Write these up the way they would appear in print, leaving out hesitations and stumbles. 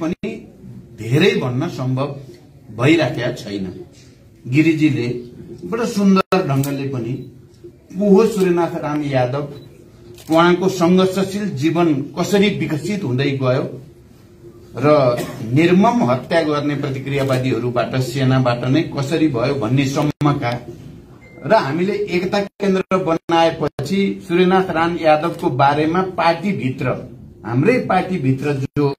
पनि धेरै भन्न सम्भव भइराखेको छैन। गिरिजीले बडो सुन्दर ढंगले पनि को सूर्यनाथ राम यादव, उहाँको संघर्षशील जीवन कसरी विकसित हुँदै गयो र निर्मम हत्या गर्ने प्रतिक्रियावादीहरूबाट सेनाबाट नै कसरी भयो भन्ने सम्मका र हामीले एकता केन्द्र बनाएपछि सूर्यनाथ राम यादवको बारेमा पार्टीभित्र, हाम्रै पार्टीभित्र जो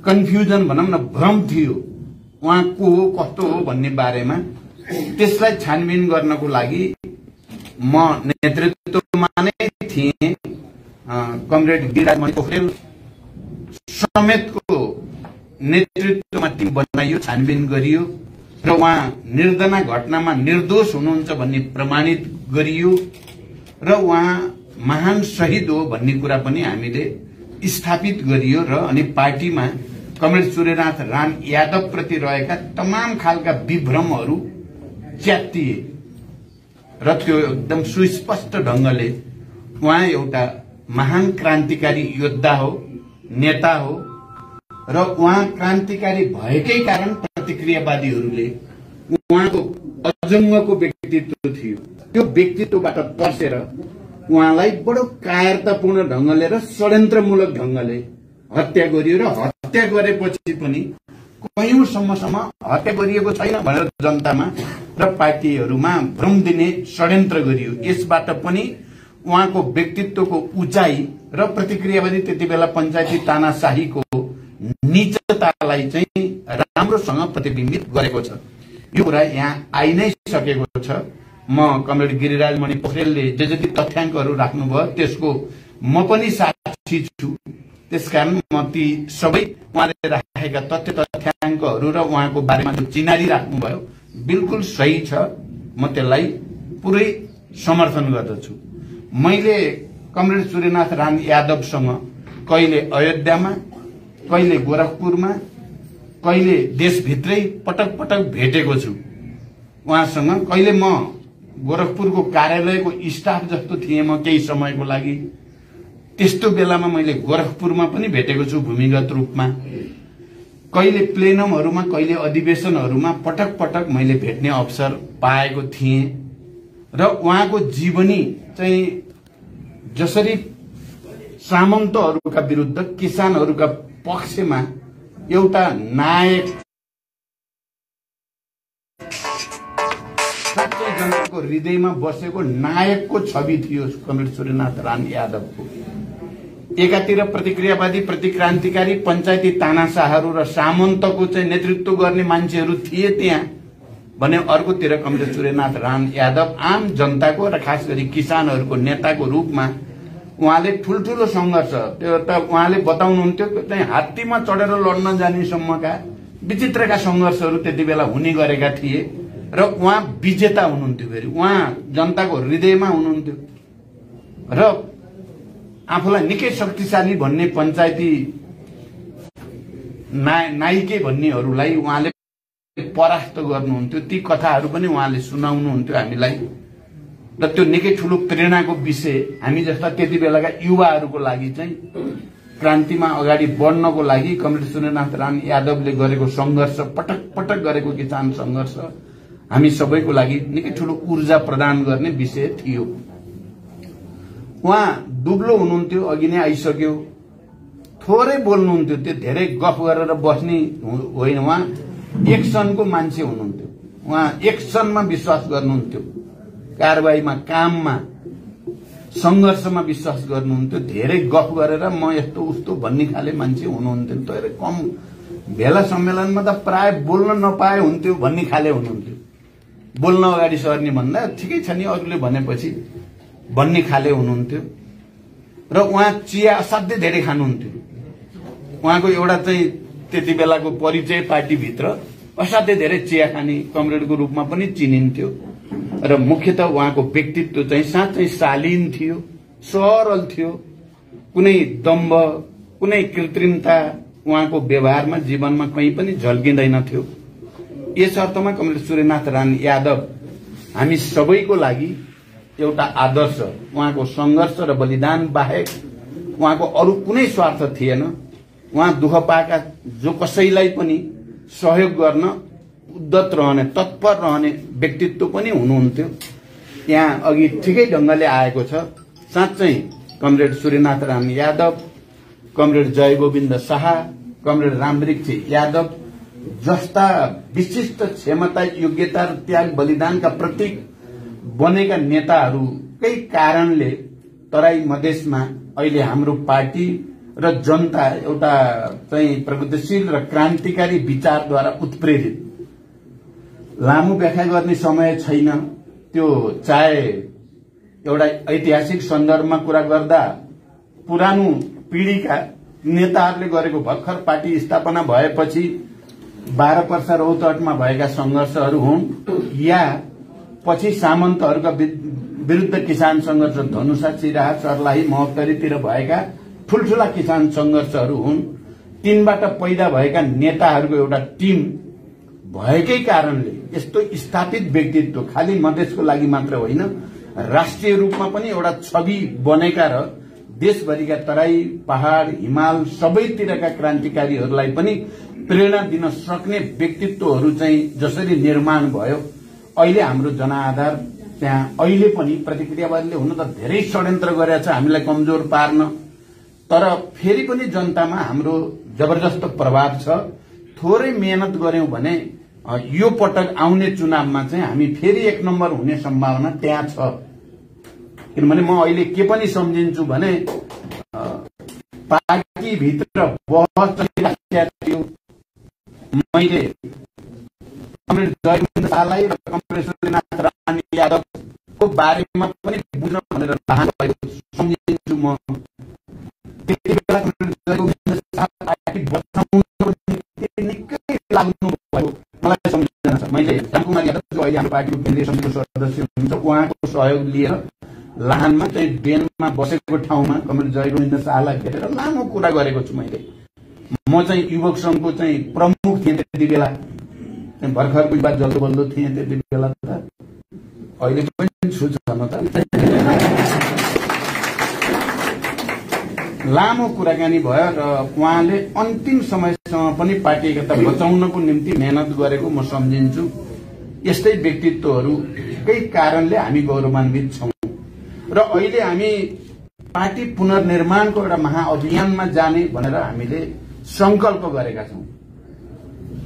कन्फ्युजन भनौं न, भ्रम थियो उहाँ को हो कस्तो हो भन्ने बारेमा, त्यसलाई छानबिन गर्नको लागि म नेतृत्वमा नै थिएँ। कमरेड गिरिराज मणि पोखरेल समेतको नेतृत्वमा टिम बनाइयो, छानबिन गरियो र उहाँ निर्दना घटनामा निर्दोष हुनुहुन्छ भन्ने प्रमाणित गरियो र उहाँ महान शहीद हो भन्ने कुरा पनि हामीले स्थापित गरियो र अनि पार्टीमा कमरेड सूर्यनाथ राम यादव प्रति रहेका तमाम खालका विभ्रमहरू च्यातिए र त्यो एकदम सुस्पष्ट ढंगले उहाँ एउटा महान क्रान्तिकारी योद्धा हो, नेता हो र उहाँ क्रान्तिकारी भएकै कारण प्रतिक्रियावादीहरूले उहाँको अजङ्गको व्यक्तित्व थियो, त्यो व्यक्तित्वबाट पर्सेर उहाँलाई बडो कायरतापूर्ण ढंगले र षड्यन्त्रमूलक ढंगले हत्या गरियो र हत्या गरेपछि पनि कयौंसम्मसम्म हत्या गरिएको छैन भनेर जनतामा र पार्टीहरूमा भ्रम दिने षड्यन्त्र गरियो। यसबाट पनि उहाँको व्यक्तित्वको उचाइ र प्रतिक्रियावादी त्यति बेला पञ्चायती तानाशाहीको नीचतालाई चाहिँ राम्रोसँग प्रतिबिम्बित गरेको छ। यो कुरा यहाँ आइ नै सकेको छ। म कमरेड गिरिराज मणि पोखरेलले जे जति तथ्याङ्कहरू राख्नुभयो त्यसको म पनि साक्षी छु। त्यसकारण म ती सबै उहाँले राखेका तथ्याङ्कहरू र उहाँको बारेमा जो चिनारी राख्नुभयो बिल्कुल सही छ। म त्यसलाई पुरै समर्थन गर्दछु। मैले कमरेड सूर्यनाथ राम यादवसँग कहिले अयोध्यामा, कहिले गोरखपुरमा, कहिले देशभित्रै पटक पटक भेटेको छु। उहाँसँग कहिले म गोरखपुरको कार्यालयको स्टाफ जस्तो थिएँ म केही समयको लागि, त्यस्तो बेलामा मैले गोरखपुरमा पनि भेटेको छु भूमिगत रूपमा। कहिले प्लेनमहरूमा, कहिले अधिवेशनहरूमा पटक पटक मैले भेट्ने अवसर पाएको थिएँ र उहाँको जीवनी चाहिँ जसरी सामन्तहरूका विरुद्ध किसानहरूका पक्षमा एउटा नायक, साँच्चै जनताको हृदयमा बसेको नायकको छवि थियो कमरेड सूर्यनाथ राम यादवको। एकातिर प्रतिक्रियावादी, प्रतिक्रान्तिकारी, पञ्चायती तानाशाहहरू र सामन्तको चाहिँ नेतृत्व गर्ने मान्छेहरू थिए त्यहाँ भने, अर्कोतिर कमरेड सूर्यनाथ राम यादव आम जनताको र खास गरी किसानहरूको नेताको रूपमा उहाँले ठूल्ठूलो संघर्ष, त्यो त उहाँले बताउनुहुन्थ्यो चाहिँ हात्तीमा चढेर लड्न जाने सम्मका विचित्रका संघर्षहरू त्यति बेला हुने गरेका थिए र उहाँ विजेता हुनुहुन्थ्यो। फेरि उहाँ जनताको हृदयमा हुनुहुन्थ्यो र आफूलाई निकै शक्तिशाली भन्ने पञ्चायती नाइके भन्नेहरूलाई उहाँले परास्त गर्नुहुन्थ्यो। ती कथाहरू पनि उहाँले सुनाउनुहुन्थ्यो हामीलाई र त्यो निकै ठूलो प्रेरणाको विषय हामी जस्ता त्यति बेलाका युवाहरूको लागि चाहिँ क्रान्तिमा अगाडि बढ्नको लागि कमरेड सूर्यनाथ राम यादवले गरेको संघर्ष, पटक पटक गरेको किसान संघर्ष हामी सबैको लागि निकै ठूलो ऊर्जा प्रदान गर्ने विषय थियो। उहाँ दुब्लो हुनुहुन्थ्यो, अघि नै आइसक्यो, थोरै बोल्नुहुन्थ्यो, त्यो धेरै गफ गरेर बस्ने होइन। उहाँ एक्सनको मान्छे हुनुहुन्थ्यो। उहाँ एक्सनमा विश्वास गर्नुहुन्थ्यो, कारबाहीमा, काममा, संघर्षमा विश्वास गर्नुहुन्थ्यो। धेरै गफ गरेर म यस्तो उस्तो भन्ने खाले मान्छे हुनुहुन्थ्यो। तर कम भेला सम्मेलनमा त प्राय बोल्न नपाए हुन्थ्यो भन्ने खाले हुनुहुन्थ्यो। बोल्न अगाडि सर्ने भन्दा ठिकै छ नि अरूले भनेपछि भन्ने खाले हुनुहुन्थ्यो र उहाँ चिया असाध्यै धेरै खानुहुन्थ्यो। उहाँको एउटा चाहिँ त्यति बेलाको परिचय पार्टीभित्र असाध्यै धेरै चिया खाने कमरेडको रूपमा पनि चिनिन्थ्यो र मुख्यतः उहाँको व्यक्तित्व चाहिँ साँच्चै शालीन थियो, सरल थियो, कुनै दम्भ, कुनै कृत्रिमता उहाँको व्यवहारमा, जीवनमा कहीँ पनि झल्किँदैन थियो। यस अर्थमा कमरेड सूर्यनाथ राम यादव हामी सबैको लागि एउटा आदर्श, उहाँको संघर्ष र बलिदान बाहेक उहाँको अरू कुनै स्वार्थ थिएन। उहाँ दुःख पाएका जो कसैलाई पनि सहयोग गर्न उद्यत रहने, तत्पर रहने व्यक्तित्व पनि हुनुहुन्थ्यो। यहाँ अघि ठिकै ढंगले आएको छ। साँच्चै comrade Suryanath Ram Yadav, comrade Jaigovind Shah, comrade Ramvriksh Yadav जस्ता विशिष्ट क्षमता, योग्यता र त्याग बलिदानका प्रतीक बनेका नेताहरूकै कारणले तराई मधेसमा अहिले हाम्रो पार्टी र जनता एउटा चाहिँ प्रगतिशील र क्रान्तिकारी विचारद्वारा उत्प्रेरित। लामो व्याख्या गर्ने समय छैन। त्यो चाहे एउटा ऐतिहासिक सन्दर्भमा कुरा गर्दा पुरानो पीढ़ीका नेताहरूले गरेको भर्खर पार्टी स्थापना भएपछि 12 वर्ष रौतहटमा भएका संघर्षहरू हुन् या पछि सामन्तहरूका विरुद्ध किसान संघर्ष धनुषा, सिराहा, सर्लाही, महोत्तरीतिर भएका ठूल्ठूला किसान संघर्षहरू हुन्। तिनबाट पैदा भएका नेताहरूको एउटा टिम भएकै कारणले यस्तो स्थापित व्यक्तित्व खाली मधेसको लागि मात्र होइन, राष्ट्रिय रूपमा पनि एउटा छवि बनेका र देशभरिका तराई, पहाड़, हिमाल सबैतिरका क्रान्तिकारीहरूलाई पनि प्रेरणा दिन सक्ने व्यक्तित्वहरू चाहिँ जसरी निर्माण भयो। अहिले हाम्रो जनआधार त्यहाँ अहिले पनि प्रतिक्रियावादीले हुन त धेरै षड्यन्त्र गरेको छ हामीलाई कमजोर पार्न, तर फेरि पनि जनतामा हाम्रो जबरजस्त प्रभाव छ। थोरै मेहनत गर्यौं भने यो पटक आउने चुनावमा चाहिँ हामी फेरि 1 नम्बर हुने सम्भावना त्यहाँ छ। किनभने म अहिले के पनि सम्झिन्छु भने पार्टी भित्र बहस चलिरहेको थियो। मैले कमरेड जयगोविन्द शाहलाई र कमरेड सूर्यनाथ राम यादवको बारेमा पनि बुझ्न भनेर चाहन्छु भएको सम्झिन्छु। म त्यति बेला कमरेड जयगोविन्द शाह पार्टी बचाउनको निकै लाग्नु भयो मलाई सम्झना छ। मैले रामकुमार यादव जो अहिले हाम्रो पार्टीको केन्द्रीय समितिको सदस्य हुनुहुन्छ उहाँको सहयोग लिएर लाहानमा चाहिँ बेनमा बसेको ठाउँमा कमरेड जयगोविन्द शाहलाई भेटेर लामो कुरा गरेको छु। मैले म चाहिँ युवक संघको चाहिँ प्रमुख थिएँ त्यति बेला, भर्खरको युवा जल्दो बल्दो थिएँ त्यति बेला त, अहिले पनि छु छन त। लामो कुराकानी भयो र उहाँले अन्तिम समयसम्म पनि पार्टी एकता बचाउनको निम्ति मेहनत गरेको म सम्झिन्छु। यस्तै व्यक्तित्वहरूकै कारणले हामी गौरवान्वित छौं र अहिले हामी पार्टी पुनर्निर्माणको एउटा महाअभियानमा जाने भनेर हामीले संकल्प गरेका छौं।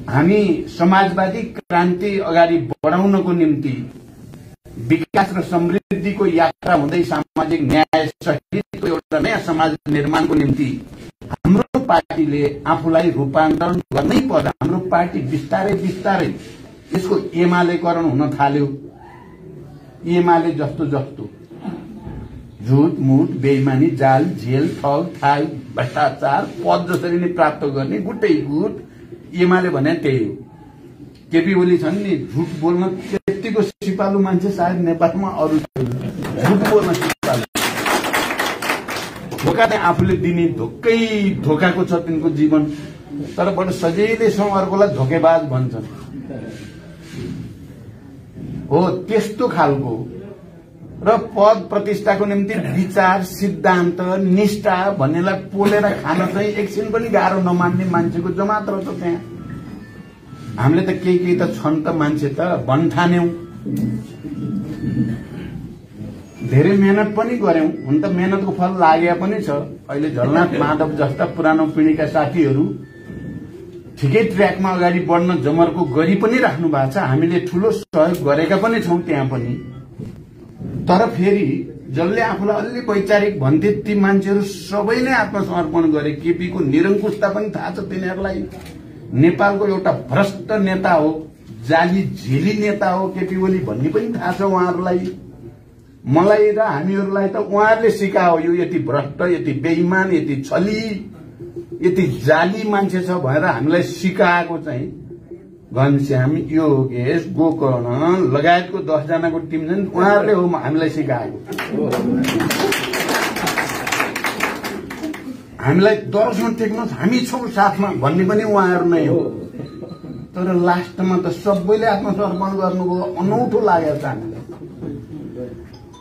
हामी समाजवादी क्रान्ति अगाडि बढाउनको निम्ति विकास र समृद्धिको यात्रा हुँदै सामाजिक न्याय सहितको एउटा नयाँ समाज निर्माणको निम्ति हाम्रो पार्टीले आफूलाई रूपान्तरण गर्नै पर्दा हाम्रो पार्टी बिस्तारै बिस्तारै यसको एमालेकरण हुन थाल्यो। एमाले जस्तो जस्तो झुट मुट, बेइमानी, जाल, जेल, ठग, थाल, भ्रष्टाचार, पद जसरी नै प्राप्त गर्ने गुटै गुट एमाले भने त्यही हो। केपी ओली छन् नि, झुट बोल्न त्यतिको सिपालु मान्छे सायद नेपालमा अरू झुट बोल्न सिपालु। धोका चाहिँ आफूले दिने धोकै धोकाको छ तिनको जीवन, तर बडो सजिलैसँग अर्कोलाई धोकेबाज भन्छन्। हो त्यस्तो खालको र पद प्रतिष्ठाको निम्ति विचार, सिद्धान्त, निष्ठा भन्नेलाई पोलेर खान चाहिँ एकछिन पनि गाह्रो नमान्ने मान्छेको जमात रहेछ त्यहाँ। हामीले त केही त छन् त मान्छे त भन्ठान्यौं, धेरै मेहनत पनि गर्यौं। हुन त मेहनतको फल लाग्या पनि छ। अहिले झलनाथ माधव जस्ता पुरानो पिढीका साथीहरू ठिकै ट्र्याकमा अगाडि बढ्न जमर्को गरी पनि राख्नु भएको छ। हामीले ठूलो सहयोग गरेका पनि छौं त्यहाँ पनि। तर फेरि जसले आफूलाई अलि वैचारिक भन्थे ती मान्छेहरू सबै नै आत्मसमर्पण गरे। केपीको निरङ्कुशता पनि थाहा छ तिनीहरूलाई। नेपालको एउटा भ्रष्ट नेता हो, जाली झेली नेता हो केपी ओली भन्ने पनि थाहा छ उहाँहरूलाई। मलाई र हामीहरूलाई त उहाँहरूले सिकायो यो यति भ्रष्ट, यति बेइमान, यति छली, यति जाली मान्छे छ भनेर हामीलाई सिकाएको चाहिँ घनश्याम, योगेश, गोकर्ण लगायतको 10 जनाको टिम छन्, उहाँहरूले हो हामीलाई सिकाएको। हामीलाई दर्शन टेक्नुहोस्, हामी छौं साथमा भन्ने पनि उहाँहरू नै हो। तर लास्टमा त सबैले आत्मसमर्पण गर्नुभयो, अनौठो लागेको छ हामीलाई।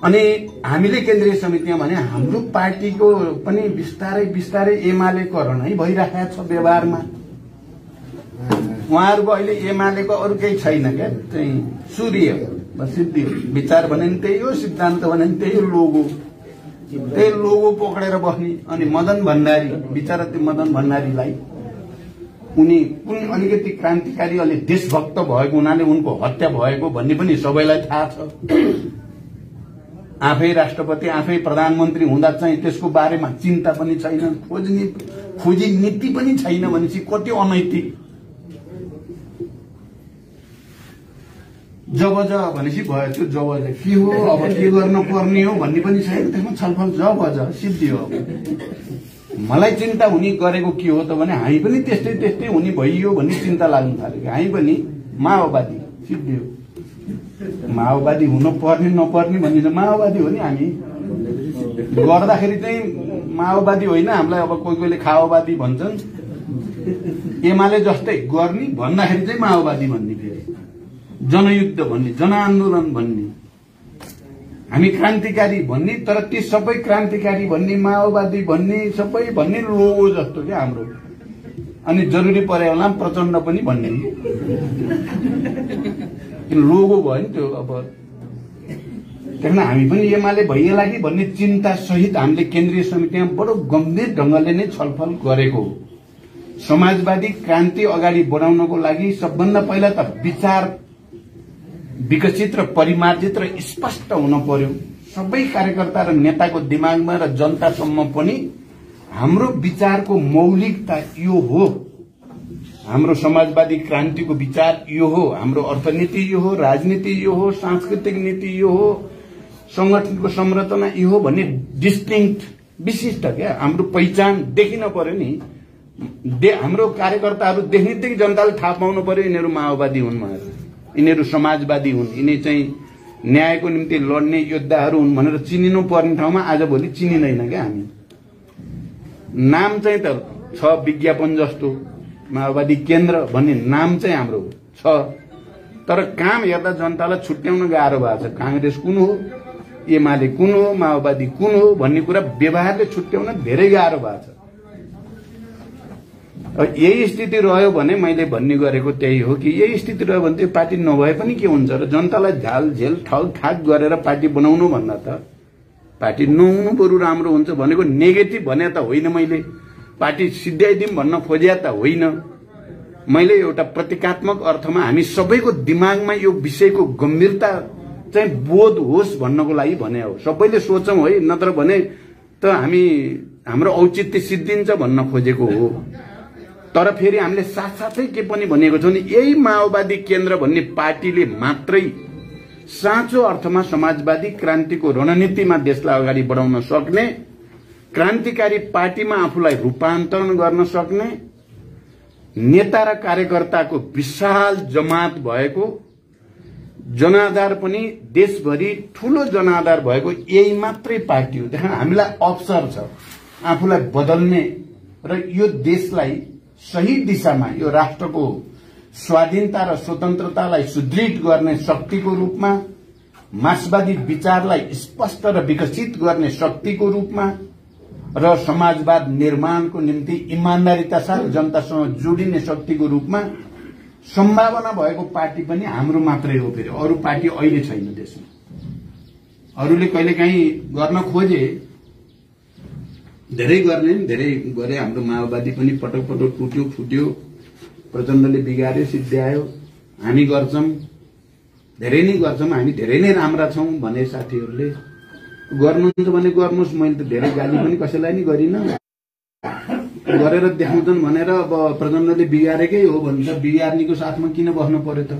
अनि हामीले केन्द्रीय समितिमा भने हाम्रो पार्टीको पनि बिस्तारै बिस्तारै एमालेकरण भइरहेको छ व्यवहारमा। उहाँहरूको अहिले एमालेको अरू केही छैन क्या, चाहिँ सूर्य सिद्धि विचार भने नि त्यही हो, सिद्धान्त भने नि त्यही हो, लोगो त्यही लोगो पक्रेर बस्ने। अनि मदन भण्डारी बिचरा त्यो मदन भण्डारीलाई उनी कुन अलिकति क्रान्तिकारी अलि देशभक्त भएको हुनाले उनको हत्या भएको भन्ने पनि सबैलाई थाहा छ। आफै राष्ट्रपति आफै प्रधानमन्त्री हुँदा चाहिँ त्यसको बारेमा चिन्ता पनि छैन, खोजी नीति पनि छैन भनेपछि कति अनैतिक। जब भनेपछि भयो त्यो जब के हो, अब के गर्न पर्ने हो भन्ने पनि छैन, त्यसमा छलफल जब सिद्धियो। मलाई चिन्ता हुने गरेको के हो त भने हामी पनि त्यस्तै त्यस्तै हुने भइयो भन्ने चिन्ता लाग्नु थाल्यो। हामी पनि माओवादी सिद्धियो, माओवादी हुन पर्ने नपर्ने भन्ने त माओवादी हो नि। हामी गर्दाखेरि चाहिँ माओवादी होइन, हामीलाई अब कोही कोहीले खाओवादी भन्छन्। एमाले जस्तै गर्ने भन्दाखेरि चाहिँ माओवादी भन्ने, फेरि जनयुद्ध भन्ने, जनआन्दोलन भन्ने, हामी क्रान्तिकारी भन्ने। तर ती सबै क्रान्तिकारी भन्ने, माओवादी भन्ने, सबै भन्ने लोगो जस्तो क्या हाम्रो। अनि जरुरी परे होला प्रचण्ड पनि भन्ने लोगो भयो नि त्यो। अब त्यसमा हामी पनि एमाले भइएला कि भन्ने चिन्ता सहित हामीले केन्द्रीय समितिमा बडो गम्भीर ढंगले नै छलफल गरेको। समाजवादी क्रान्ति अगाडि बढाउनको लागि सबभन्दा पहिला त विचार विकसित र परिमार्जित र स्पष्ट हुन पर्यो सबै कार्यकर्ता र नेताको दिमागमा र जनतासम्म पनि। हाम्रो विचारको मौलिकता यो हो, हाम्रो समाजवादी क्रान्तिको विचार यो हो, हाम्रो अर्थनीति यो हो, राजनीति यो हो, सांस्कृतिक नीति यो हो, संगठनको संरचना यो हो भन्ने डिस्टिंक्ट विशिष्ट क्या हाम्रो पहिचान देखिन पर्यो नि। हाम्रो कार्यकर्ताहरू देख्नेबित्तिकै जनताले थाहा पाउनु पर्यो यिनीहरू माओवादी हुन् भनेर, यिनीहरू समाजवादी हुन्, यिनी चाहिँ न्यायको निम्ति लड्ने योद्धाहरू हुन् भनेर चिनिनु पर्ने ठाउँमा आजभोलि चिनिँदैन क्या हामी। नाम चाहिँ त छ विज्ञापन जस्तो, माओवादी केन्द्र भन्ने नाम चाहिँ हाम्रो छ, तर काम हेर्दा जनतालाई छुट्याउन गाह्रो भएको छ। कांग्रेस कुन हो, एमाले कुन हो, माओवादी कुन हो भन्ने कुरा व्यवहारले छुट्याउन धेरै गाह्रो भएको छ। यही स्थिति रह्यो भने मैले भन्ने गरेको त्यही हो कि यही स्थिति रह्यो भने त्यो पार्टी नभए पनि के हुन्छ र जनतालाई झाल झेल ठग ठाक गरेर पार्टी बनाउनु भन्दा त पार्टी नहुनु बरु राम्रो हुन्छ भनेको नेगेटिभ भने त होइन। मैले पार्टी सिद्ध्याइदिउँ भन्न खोजे त होइन, मैले एउटा प्रतीकात्मक अर्थमा हामी सबैको दिमागमा यो विषयको गम्भीरता चाहिँ बोध होस् भन्नको लागि भने हो। सबैले सोचौं है, नत्र भने त हामी हाम्रो औचित्य सिद्धिन्छ भन्न खोजेको हो। तर फेरि हामीले साथसाथै के पनि भनेको छौं नि, यही माओवादी केन्द्र भन्ने पार्टीले मात्रै साँचो अर्थमा समाजवादी क्रान्तिको रणनीतिमा देशलाई अगाडि बढाउन सक्ने, क्रान्तिकारी पार्टीमा आफूलाई रूपान्तरण गर्न सक्ने, नेता र कार्यकर्ताको विशाल जमात भएको, जनाधार पनि देशभरि ठूलो जनाधार भएको यही मात्रै पार्टी हो। त्यहाँ हामीलाई अवसर छ आफूलाई बदल्ने र यो देशलाई सही दिशामा, यो राष्ट्रको स्वाधीनता र स्वतन्त्रतालाई सुदृढ गर्ने शक्तिको रूपमा, मार्क्सवादी विचारलाई स्पष्ट र विकसित गर्ने शक्तिको रूपमा र समाजवाद निर्माणको निम्ति इमानदारीता साथ जनतासँग जोडिने शक्तिको रूपमा सम्भावना भएको पार्टी पनि हाम्रो मात्रै हो। फेरि अरू पार्टी अहिले छैन देशमा। अरूले कहिलेकाहीँ गर्न खोजे, धेरै गर्ने धेरै गरे। हाम्रो माओवादी पनि पटक पटक टुट्यो फुट्यो, प्रचण्डले बिगार्यो सिद्ध्यायो। हामी गर्छौं, धेरै नै गर्छौं, हामी धेरै नै राम्रा छौं भने साथीहरूले गर्नुहुन्छ भने गर्नुहोस्। मैले त धेरै गाली पनि कसैलाई नि गरिन, गरेर देखाउँछन् भनेर अब प्रचण्डले बिगारेकै हो भन्छ, बिगार्नेको साथमा किन बस्नु पर्यो त?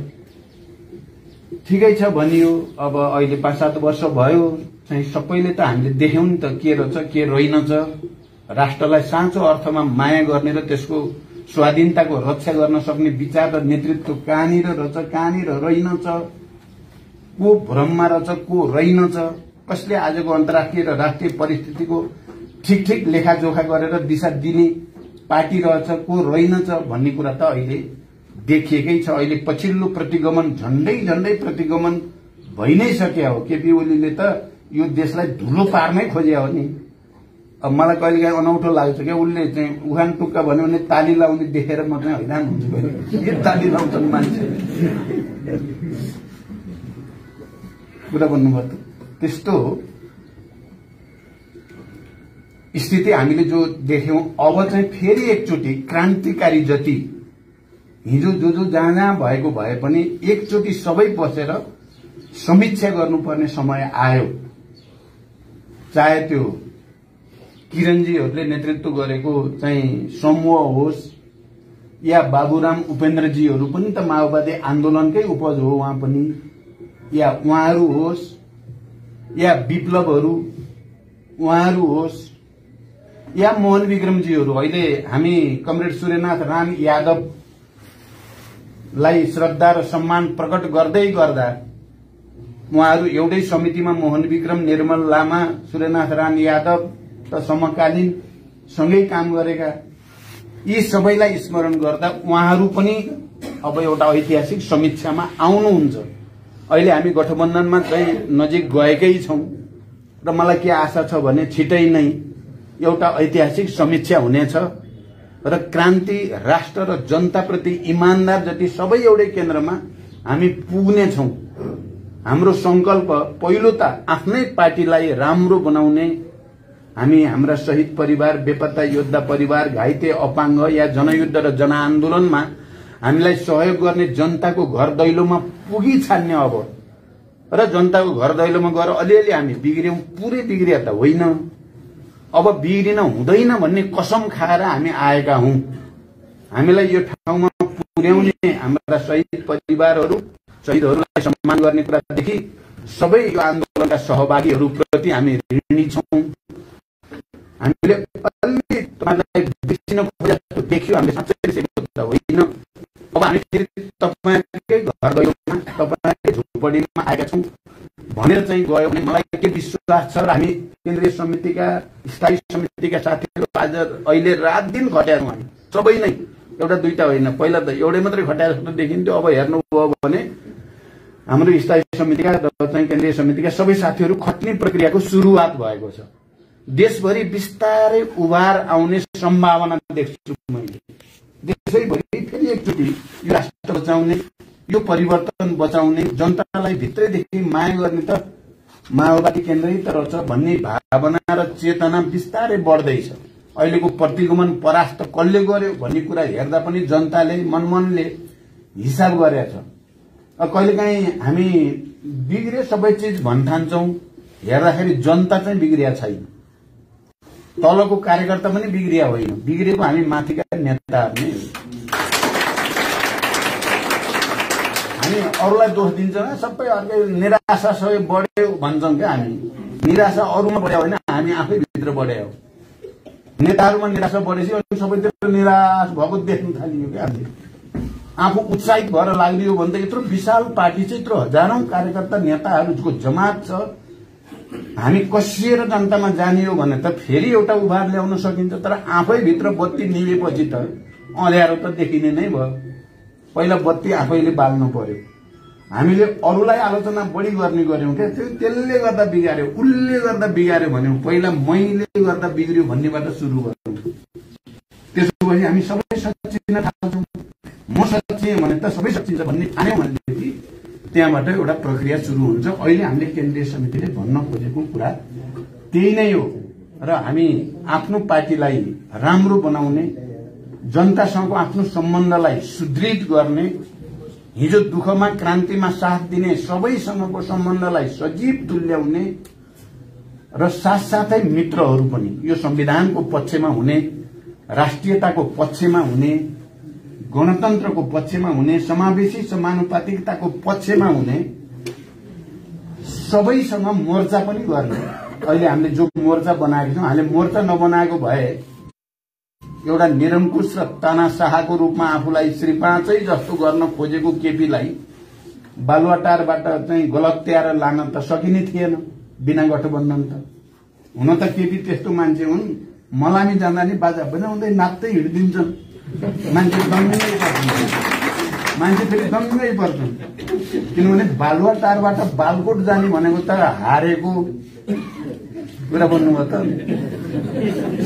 ठिकै छ भनियो। अब अहिले 5-7 वर्ष भयो चाहिँ सबैले त हामीले देख्यौं नि त के रहेछ के रहेनछ। राष्ट्रलाई साँचो अर्थमा माया गर्ने र त्यसको स्वाधीनताको रक्षा गर्न सक्ने विचार र नेतृत्व कहाँनिर रहेछ कहाँनिर रहेनछ, को भ्रममा रहेछ को रहेनछ, कसले आजको अन्तर्राष्ट्रिय र राष्ट्रिय परिस्थितिको ठीक ठीक लेखाजोखा गरेर दिशा दिने पार्टी रहेछ को रहेनछ भन्ने कुरा त अहिले देखिएकै छ। अहिले पछिल्लो प्रतिगमन झण्डै झण्डै प्रतिगमन भइ नै सके हो। केपी ओलीले त यो देशलाई धुलो पार्नै खोजे हो नि। अब मलाई कहिलेकाहीँ अनौठो लाग्छ क्या, उसले चाहिँ उखान टुक्का भन्यो भने ताली लाउने देखेर म चाहिँ हैरान हुन्छु, के ताली लाउँछन् मान्छे कुरा भन्नुभयो। त्यस्तो स्थिति हामीले जो देख्यौं, अब चाहिँ फेरि एकचोटि क्रान्तिकारी जति हिजो जो जहाँ भएको भए पनि एकचोटि सबै बसेर समीक्षा गर्नुपर्ने समय आयो। चाहे त्यो किरणजीहरूले नेतृत्व गरेको चाहिँ समूह होस् या बाबुराम उपेन्द्रजीहरू पनि त माओवादी आन्दोलनकै उपज हो उहाँ पनि, या उहाँहरू होस् या विप्लवहरू उहाँहरू होस् या मोहन विक्रमजीहरू। अहिले हामी कमरेड सूर्यनाथ राम यादवलाई श्रद्धा र सम्मान प्रकट गर्दै गर्दा उहाँहरू एउटै समितिमा मोहन विक्रम, निर्मल लामा, सूर्यनाथ राम यादव र समकालीन सँगै काम गरेका यी सबैलाई स्मरण गर्दा उहाँहरू पनि अब एउटा ऐतिहासिक समीक्षामा आउनुहुन्छ। अहिले हामी गठबन्धनमा चाहिँ नजिक गएकै छौं र मलाई के आशा छ भने छिटै नै एउटा ऐतिहासिक समीक्षा हुनेछ र क्रान्ति, राष्ट्र र जनताप्रति इमानदार जति सबै एउटै केन्द्रमा हामी पुग्नेछौं। हाम्रो संकल्प पहिलो त आफ्नै पार्टीलाई राम्रो बनाउने, हामी हाम्रा शहीद परिवार, बेपत्ता योद्धा परिवार, घाइते, अपाङ्ग या जनयुद्ध र जनआन्दोलनमा हामीलाई सहयोग गर्ने जनताको घर दैलोमा पुगी छान्ने अब, र जनताको घर दैलोमा गएर अलिअलि हामी बिग्रियौं, पुरै बिग्रिया त होइन, अब बिग्रिन हुँदैन भन्ने कसम खाएर हामी आएका हौं। हामीलाई यो ठाउँमा पुर्याउने हाम्रा शहीद परिवारहरू, शहीदहरूलाई सम्मान गर्ने कुरादेखि सबै यो आन्दोलनका सहभागीहरूप्रति हामी ऋणी छौं। हामीले अलि तपाईलाई बिर्सिन खोजे जस्तो देखियो, हामीले साँच्चै सेको त होइन। अब हामी फेरि तपाईकै घर दैलोमा, तपाईकै झुपडीमा आएका छौं भनेर चाहिँ गयो भने मलाई के विश्वास छ र हामी केन्द्रीय समितिका, स्थायी समितिका साथीहरू आज अहिले रात दिन खट्याएर हामी सबै नै, एउटा दुईटा होइन, पहिला त एउटै मात्रै खट्याएर जस्तो देखिन्थ्यो, अब हेर्नुभयो भने हाम्रो स्थायी समितिका र चाहिँ केन्द्रीय समितिका सबै साथीहरू खट्ने प्रक्रियाको सुरुवात भएको छ। देशभरि बिस्तारै उभार आउने सम्भावना देख्छु मैले। देशैभरि फेरि एकचोटि यो राष्ट्र बचाउने, यो परिवर्तन बचाउने, जनतालाई भित्रैदेखि माया गर्ने त माओवादी केन्द्रै त रहेछ भन्ने भावना र चेतना बिस्तारै बढ्दैछ। अहिलेको प्रतिगमन परास्त कसले गर्यो भन्ने कुरा हेर्दा पनि जनताले मनमनले हिसाब गरेछ। कहिलेकाहीँ हामी बिग्रे सबै चिज भन्ठान्छौं, हेर्दाखेरि जनता चाहिँ बिग्रिया छैन, तलको कार्यकर्ता पनि बिग्रिया होइन, बिग्रेको हामी माथिका नेताहरू नै। हामी अरूलाई दोष दिन्छौँ, सबै अर्कै निराशा सबै बढ्यो भन्छौँ क्या हामी। निराशा अरूमा बढ्यो होइन, हामी आफै भित्र बढ्यो। नेताहरूमा निराशा बढेपछि सबैतिर निराश भएको देख्न थालियो क्या हामीले। आफू उत्साहित भएर लाग्दियो भने त यत्रो विशाल पार्टी छ, यत्रो हजारौं कार्यकर्ता नेताहरूको जमात छ, हामी कसिएर जनतामा जाने हो भने त फेरि एउटा उभार ल्याउन सकिन्छ। तर आफै भित्र बत्ती निभेपछि त अँध्यारो त देखिने नै भयो। पहिला बत्ती आफैले बाल्नु पर्यो। हामीले अरूलाई आलोचना बढी गर्ने गर्यौं क्या, त्यसले गर्दा बिगार्यो, उसले गर्दा बिगार्यो भन्यौं, पहिला मैले गर्दा बिग्रियो भन्नेबाट सुरु गर्यौं। त्यसपछि हामी सबै सच्चिन थाल्छौं। म सच्चिएँ भने त सबै सच्चिन्छ भन्ने आयो भनेदेखि त्यहाँबाट एउटा प्रक्रिया सुरु हुन्छ। अहिले हामीले केन्द्रीय समितिले भन्न खोजेको कुरा त्यही नै हो र हामी आफ्नो पार्टीलाई राम्रो बनाउने, जनतासँगको आफ्नो सम्बन्धलाई सुदृढ गर्ने, हिजो दुःखमा क्रान्तिमा साथ दिने सबैसँगको सम्बन्धलाई सजीव तुल्याउने र साथसाथै मित्रहरू पनि यो संविधानको पक्षमा हुने, राष्ट्रियताको पक्षमा हुने, गणतन्त्रको पक्षमा हुने, समावेशी समानुपातिकताको पक्षमा हुने सबैसँग मोर्चा पनि गर्ने। अहिले हामीले जो मोर्चा बनाएको छौं, हामीले मोर्चा नबनाएको भए एउटा निरंकुश र तानाशाहको रूपमा आफूलाई श्री पाँचै जस्तो गर्न खोजेको केपीलाई बालुवाटारबाट चाहिँ गलत्याएर लान त सकिने थिएन बिना गठबन्धन त। हुन त केपी त्यस्तो मान्छे हुन्, मलामी जाँदा नि बाजा बजाउँदै नाच्दै हिँडिदिन्छन्, मान्छे दङ्गै मान्छे फेरि दङ्गै पर्छन्। किनभने बालुवाटारबाट बालकोट जाने भनेको त हारेको कुरा भन्नुभयो त,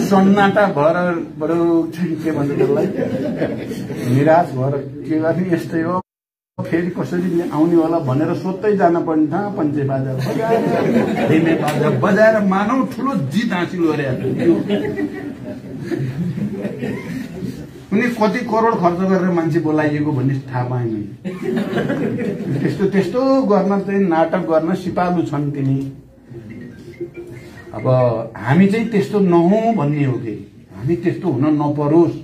सन्नाटा भएर बरु के भन्छ त्यसलाई, निराश भएर के गर्ने यस्तै हो, फेरि कसरी आउने होला भनेर सोध्दै जान पर्ने था। पञ्चे बाजा बजाएर मानव ठुलो जित हासिल गरे। उनी कति करोड खर्च गरेर मान्छे बोलाइएको भन्ने थाहा पाएँ मैले। त्यस्तो त्यस्तो गर्न चाहिँ नाटक गर्न सिपालु छन् तिनी। अब हामी चाहिँ त्यस्तो नहौं भन्ने हो कि हामी त्यस्तो हुन नपरोस्।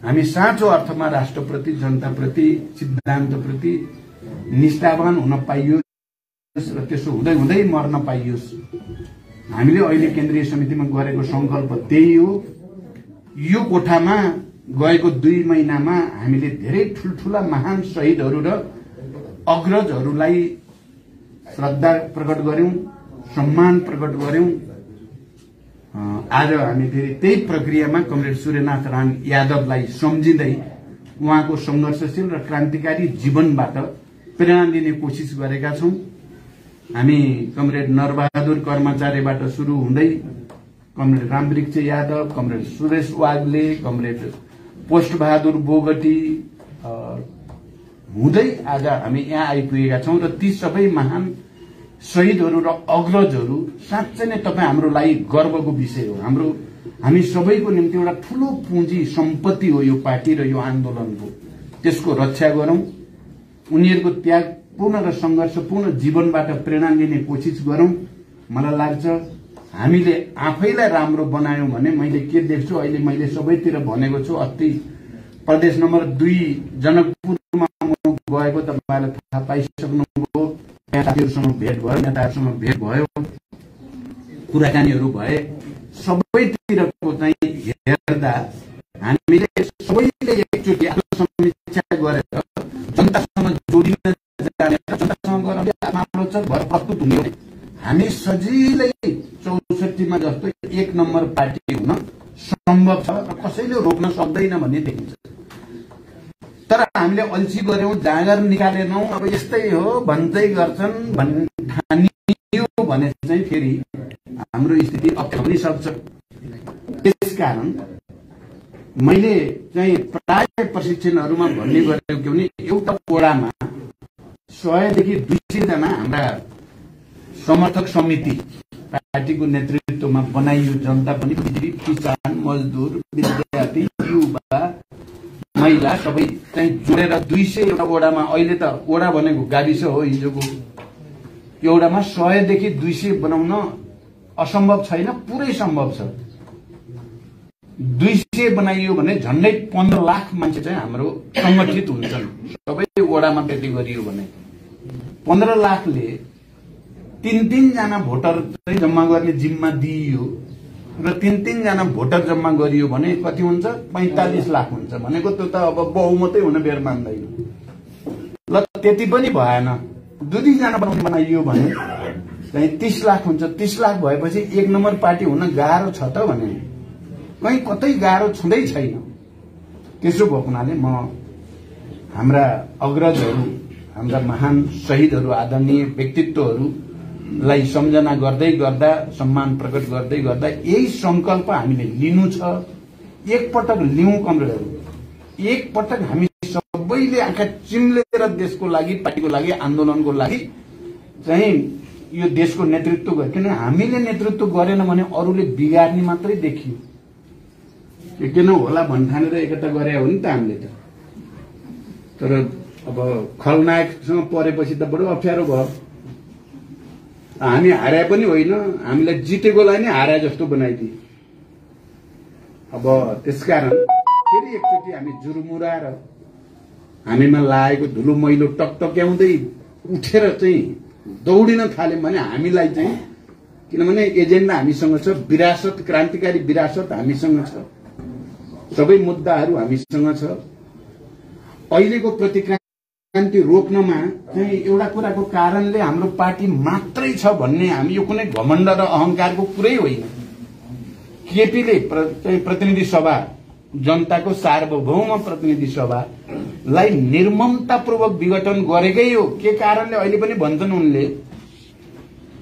हामी साँचो अर्थमा राष्ट्रप्रति, जनताप्रति, सिद्धान्तप्रति निष्ठावान हुन पाइयोस् र त्यसो हुँदै हुँदै मर्न पाइयोस्। हामीले अहिले केन्द्रीय समितिमा गरेको संकल्प त्यही हो। यो कोठामा गएको 2 महिनामा हामीले धेरै ठुल्ठुला महान शहीदहरू र अग्रजहरूलाई श्रद्धा प्रकट गर्यौं, सम्मान प्रकट गर्यौं। आज हामी फेरि त्यही प्रक्रियामा कमरेड सूर्यनाथ राङ यादवलाई सम्झिँदै उहाँको संघर्षशील र क्रान्तिकारी जीवनबाट प्रेरणा लिने कोसिस गरेका छौं। हामी कमरेड नरबहादुर कर्मचारीबाट सुरु हुँदै comrade Ramvriksh Yadav, comrade Suresh Wagle, comrade Postbahadur Bogati हुँदै आज हामी यहाँ आइपुगेका छौं। र ती सबै महान शहीदहरू र अग्रजहरू साँच्चै नै तपाईँ हाम्रो लागि गर्वको विषय हो। हामी सबैको निम्ति एउटा ठूलो पुँजी सम्पत्ति हो यो पार्टी र यो आन्दोलनको। त्यसको रक्षा गरौं, उनीहरूको त्यागपूर्ण र संघर्षपूर्ण जीवनबाट प्रेरणा लिने कोसिस गरौं। मलाई लाग्छ हामीले आफैलाई राम्रो बनायौं भने मैले के देख्छु, अहिले मैले सबैतिर भनेको छु। अस्ति प्रदेश नम्बर 2 जनकपुरमा गएको तपाईहरुले थाहा पाइसक्नुभयो। साथीहरुसँग भेट भयो, नेताहरुसँग भेट भयो, कुराकानीहरु भए। सबैतिरको चाहिँ हेर्दा हामीले सबैले एकचोटि आत्मसमीक्षा गरेर जनतासँग जोडिन जाने, जनतासँग गर्ने आत्मलोचक भएर प्रस्तुत हुने हामी सजिलै 64 मा जस्तो 1 नम्बर पार्टी हुन सम्भव छ र कसैले रोक्न सक्दैन भन्ने देखिन्छ। तर हामीले अल्छी गर्यौं, जाँगर निकालेनौं, अब यस्तै हो भन्दै गर्छन् ठानियो भने चाहिँ फेरि हाम्रो स्थिति अप्नाउन सक्छ। त्यसकारण मैले चाहिँ प्राय प्रशिक्षणहरुमा भन्ने गरेको के भने एउटा वडामा 100 देखि 200 जना हाम्रा समर्थक समिति पार्टीको नेतृत्वमा बनाइयो। जनता पनि, किसान, मजदुर, विद्यार्थी, युवा, महिला सबै चाहिँ जोडेर 200 एउटा वडामा, अहिले त वडा भनेको गाविस हो हिजोको, एउटामा 100 देखि 200 बनाउन असम्भव छैन, पुरै सम्भव छ। 200 बनाइयो भने झन्डै 15 लाख मान्छे चाहिँ हाम्रो संगठित हुन्छन्। सबै वडामा त्यति गरियो भने 15 लाखले 3-3 जना भोटर चाहिँ जम्मा गर्ने जिम्मा दिइयो र 3-3 जना भोटर जम्मा गरियो भने कति हुन्छ? 45 लाख हुन्छ। भनेको त्यो त अब बहुमतै हुन बेर मान्दैन। ल त्यति पनि भएन, 2-2 जना बनाइयो भने चाहिँ 30 लाख हुन्छ। 30 लाख भएपछि 1 नम्बर पार्टी हुन गाह्रो छ त भने कहीं कतै गाह्रो छँदै छैन। त्यसो भएको हुनाले म हाम्रा अग्रजहरू, हाम्रा महान शहीदहरू, आदरणीय व्यक्तित्वहरूलाई सम्झना गर्दै गर्दा, सम्मान प्रकट गर्दै गर्दा यही संकल्प हामीले लिनु छ। एकपटक लिउँ कमरेडहरू, एकपटक हामी सबैले आँखा चिम्लेर देशको लागि, पार्टीको लागि, आन्दोलनको लागि चाहिँ यो देशको नेतृत्व गर्यो। किन हामीले नेतृत्व गरेन भने अरूले बिगार्ने मात्रै देखियो। किन होला भन्ठानेर एकता गरे हो नि त हामीले त। तर अब खलनायकसँग परेपछि त बडो अप्ठ्यारो भयो। हामी हारे पनि होइन, हामीलाई जितेकोलाई नै हारे जस्तो बनाइदिए। अब त्यसकारण फेरि एकचोटि हामी जुरुमुराएर हामीमा लागेको धुलो मैलो टकटक्याउँदै उठेर चाहिँ दौडिन थाल्यौं भने हामीलाई चाहिँ, किनभने एजेन्डा हामीसँग छ, विरासत, क्रान्तिकारी विरासत हामीसँग छ, सबै मुद्दाहरू हामीसँग छ। अहिलेको प्रतिक्रान्ति रोक्नमा चाहिँ एउटा कुराको कारणले हाम्रो पार्टी मात्रै छ भन्ने हामी यो कुनै घमण्ड र अहंकारको कुरै होइन। केपीले चाहिँ प्रतिनिधि सभा जनताको सार्वभौम प्रतिनिधि सभालाई निर्ममतापूर्वक विघटन गरेकै हो। के कारणले अहिले पनि भन्छन् उनले,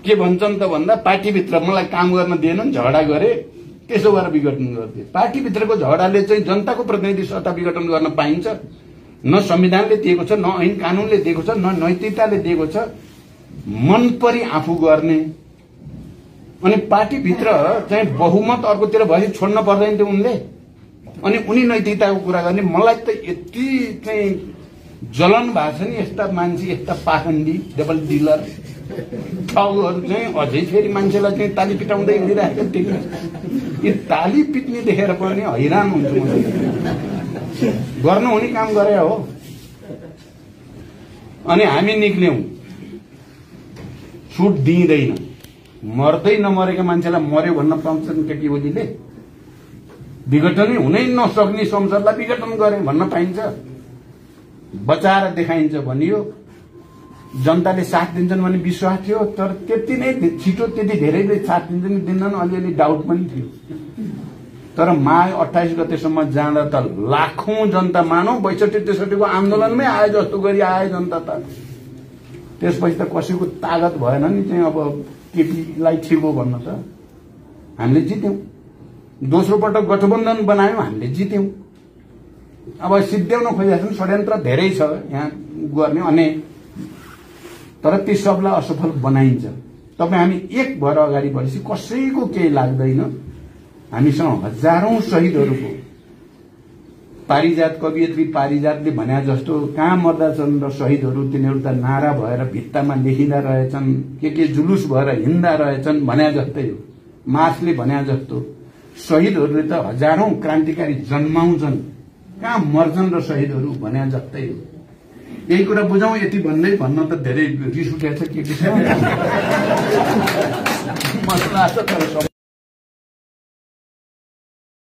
के भन्छन् त भन्दा पार्टीभित्र मलाई काम गर्न दिएनन्, झगडा गरे, त्यसो भएर विघटन गर्थे। पार्टीभित्रको झगडाले चाहिँ जनताको प्रतिनिधि सत्ता विघटन गर्न पाइन्छ? न संविधानले दिएको छ, न ऐन कानूनले दिएको छ, न नैतिकताले दिएको छ। मन परी आफू गर्ने अनि पार्टीभित्र चाहिँ बहुमत अर्कोतिर भएपछि छोड्न पर्दैन थियो उनले। अनि उनी नैतिकताको कुरा गर्ने। मलाई त यति चाहिँ जलन भएको छ नि, यस्ता मान्छे, यस्ता पाखण्डी डबल डिलर टाउहरू चाहिँ अझै फेरि मान्छेलाई चाहिँ ताली पिटाउँदै हिँडिरहेको देख्नु। यो ताली पिट्ने देखेर पनि हैरान हुन्छु म। गर्नु हुने काम गरे हो। अनि हामी निक्ल्यौं, छुट दिइँदैन। मर्दै नमरेका मान्छेलाई मर्यो भन्न पाउँछन् केटी ओलीले? विघटनै हुनै नसक्ने संसदलाई विघटन गरे भन्न पाइन्छ? बचाएर देखाइन्छ भनियो, जनताले साथ दिन्छन् भन्ने विश्वास थियो। तर त्यति नै छिटो त्यति धेरैले साथ दिन्छन् दिन्नन्, अलिअलि डाउट पनि थियो। तर माघ 28 गतेसम्म जाँदा त लाखौं जनता, मानौ 62-63 को आन्दोलनमै आए जस्तो गरी आए जनता त। त्यसपछि त कसैको तागत भएन नि चाहिँ अब केपीलाई छिर्बो भन्न त। हामीले जित्यौं। दोस्रो पटक गठबन्धन बनायौं, हामीले जित्यौं। अब सिद्ध्याउन खोजेका छन्, षड्यन्त्र धेरै छ यहाँ गर्ने अनि, तर ती सबलाई असफल बनाइन्छ। तपाईँ हामी एक भएर अगाडि बढेपछि कसैको केही लाग्दैन। हामीसँग हजारौं शहीदहरूको, पारिजात कवियत्री पारिजातले भने जस्तो कहाँ मर्दाछन् र शहीदहरू, तिनीहरू त नारा भएर भित्तामा लेखिँदा रहेछन्, के जुलुस भएर हिँड्दा रहेछन् भने जस्तै हो। मार्क्सले भने जस्तो शहीदहरूले त हजारौं क्रान्तिकारी जन्माउँछन्, कहाँ मर्छन् र शहीदहरू भने जस्तै हो। यही कुरा बुझौं। यति भन्दै भन्न त धेरै रिस उठेको छ के मसला छ तर